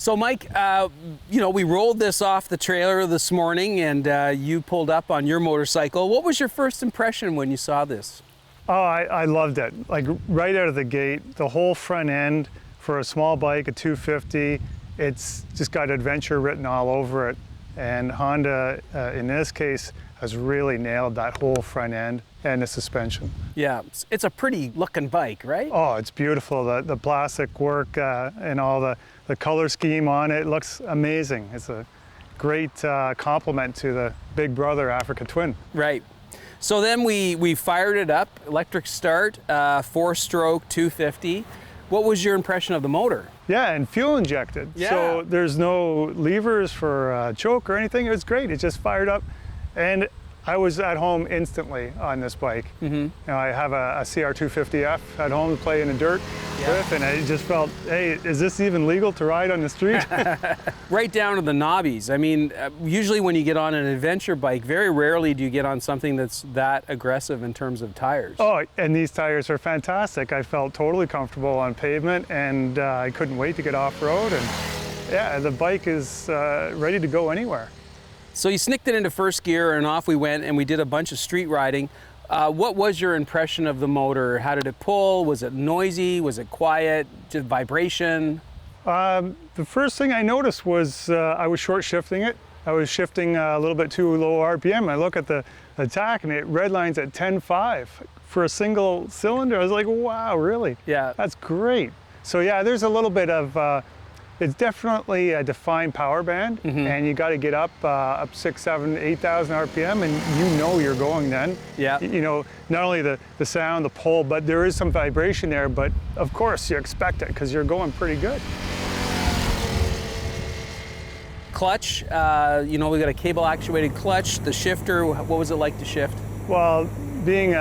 So Mike, we rolled this off the trailer this morning and you pulled up on your motorcycle. What was your first impression when you saw this? Oh, I loved it. Like right out of the gate, the whole front end for a small bike, a 250, it's just got adventure written all over it. And Honda, in this case, has really nailed that whole front end and the suspension. Yeah, it's a pretty looking bike, right? Oh, it's beautiful. The plastic work and all the color scheme on it looks amazing. It's a great compliment to the big brother Africa Twin. Right. So then we fired it up, electric start, 4-stroke 250. What was your impression of the motor? Yeah, and fuel injected. Yeah. So there's no levers for choke or anything. It was great. It just fired up. And I was at home instantly on this bike. Mm-hmm. I have a CR250F at home to play in the dirt with, and I just felt, hey, is this even legal to ride on the street? Right down to the knobbies. I mean, usually when you get on an adventure bike, very rarely do you get on something that's that aggressive in terms of tires. Oh, and these tires are fantastic. I felt totally comfortable on pavement, and I couldn't wait to get off-road. And yeah, the bike is ready to go anywhere. So you snicked it into first gear and off we went, and we did a bunch of street riding. What was your impression of the motor? How did it pull? Was it noisy? Was it quiet? Just vibration? The first thing I noticed was I was short shifting it. I was shifting a little bit too low RPM. I look at the attack and it redlines at 10.5 for a single cylinder. I was like, wow, really? Yeah. That's great. So yeah, there's a little bit of it's definitely a defined power band, and you got to get up 6, 7, 8,000 RPM, and you know you're going then. Yeah. Not only the sound, the pull, but there is some vibration there, but of course you expect it because you're going pretty good. Clutch, we got a cable actuated clutch. The shifter, what was it like to shift? Well, being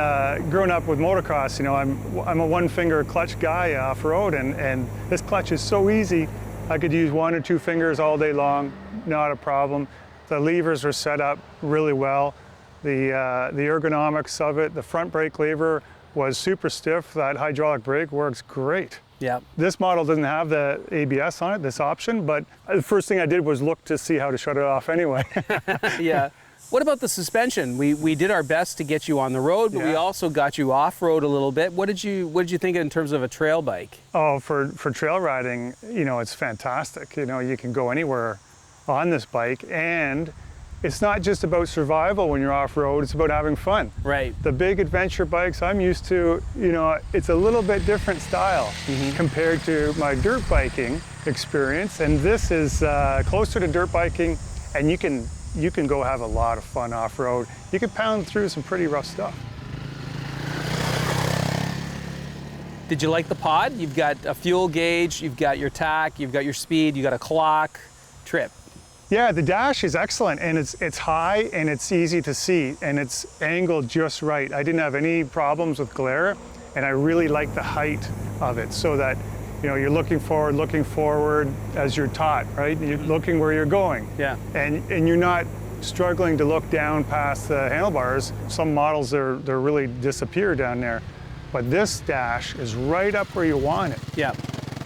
grown up with motocross, I'm a one-finger clutch guy off-road, and this clutch is so easy. I could use 1 or 2 fingers all day long, not a problem. The levers are set up really well. The ergonomics of it, the front brake lever was super stiff. That hydraulic brake works great. Yeah. This model doesn't have the ABS on it, this option, but the first thing I did was look to see how to shut it off anyway. Yeah. What about the suspension? We did our best to get you on the road, but we also got you off-road a little bit. What did you think in terms of a trail bike? Oh, for trail riding, it's fantastic. You can go anywhere on this bike, and it's not just about survival when you're off-road, it's about having fun. Right. The big adventure bikes I'm used to, it's a little bit different style compared to my dirt biking experience, and this is closer to dirt biking, and you can go have a lot of fun off-road. You can pound through some pretty rough stuff. Did you like the pod? You've got a fuel gauge, you've got your tach, you've got your speed, you got a clock, trip. Yeah, the dash is excellent, and it's high and it's easy to see, and it's angled just right. I didn't have any problems with glare, and I really like the height of it, so that you're looking forward as you're taught, right? You're looking where you're going. Yeah. And you're not struggling to look down past the handlebars. Some models, they're really disappear down there. But this dash is right up where you want it. Yeah.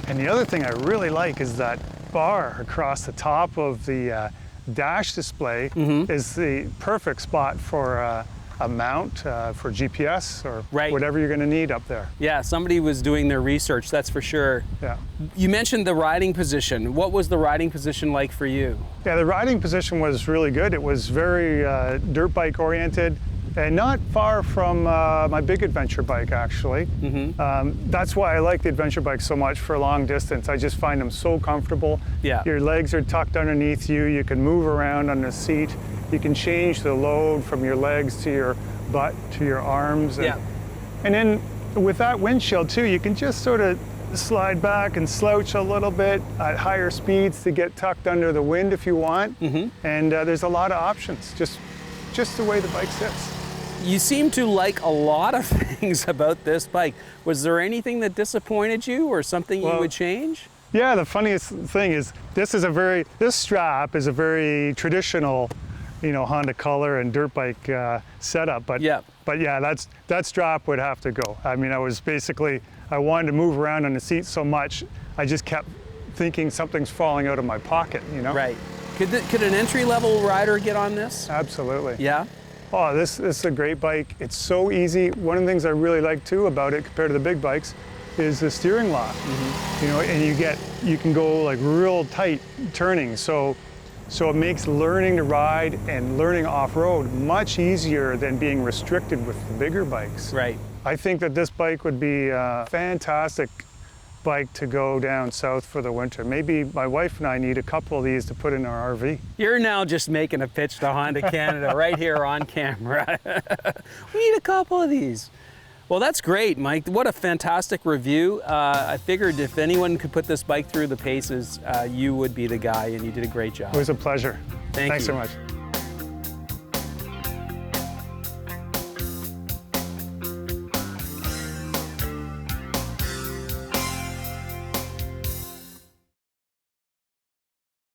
And the other thing I really like is that bar across the top of the dash display is the perfect spot for a mount for GPS or whatever you're going to need up there. Yeah, somebody was doing their research, that's for sure. Yeah. You mentioned the riding position. What was the riding position like for you? Yeah, the riding position was really good. It was very dirt bike oriented and not far from my big adventure bike, actually. That's why I like the adventure bike so much for long distance. I just find them so comfortable. Yeah. Your legs are tucked underneath you. You can move around on the seat. You can change the load from your legs to your butt to your arms. And, and then with that windshield too, you can just sort of slide back and slouch a little bit at higher speeds to get tucked under the wind if you want. And there's a lot of options, just the way the bike sits. You seem to like a lot of things about this bike. Was there anything that disappointed you or something you would change? Yeah, the funniest thing is this strap is a very traditional, Honda color and dirt bike setup. But yeah, that strap would have to go. I mean, I wanted to move around on the seat so much, I just kept thinking something's falling out of my pocket, you know? Right. Could an entry-level rider get on this? Absolutely. Yeah? Oh, this is a great bike. It's so easy. One of the things I really like too about it compared to the big bikes is the steering lock. You know, and you can go like real tight turning. So it makes learning to ride and learning off-road much easier than being restricted with the bigger bikes. Right. I think that this bike would be a fantastic bike to go down south for the winter. Maybe my wife and I need a couple of these to put in our RV. You're now just making a pitch to Honda Canada right here on camera. We need a couple of these. Well, that's great, Mike. What a fantastic review. I figured if anyone could put this bike through the paces, you would be the guy, and you did a great job. It was a pleasure. Thanks so much.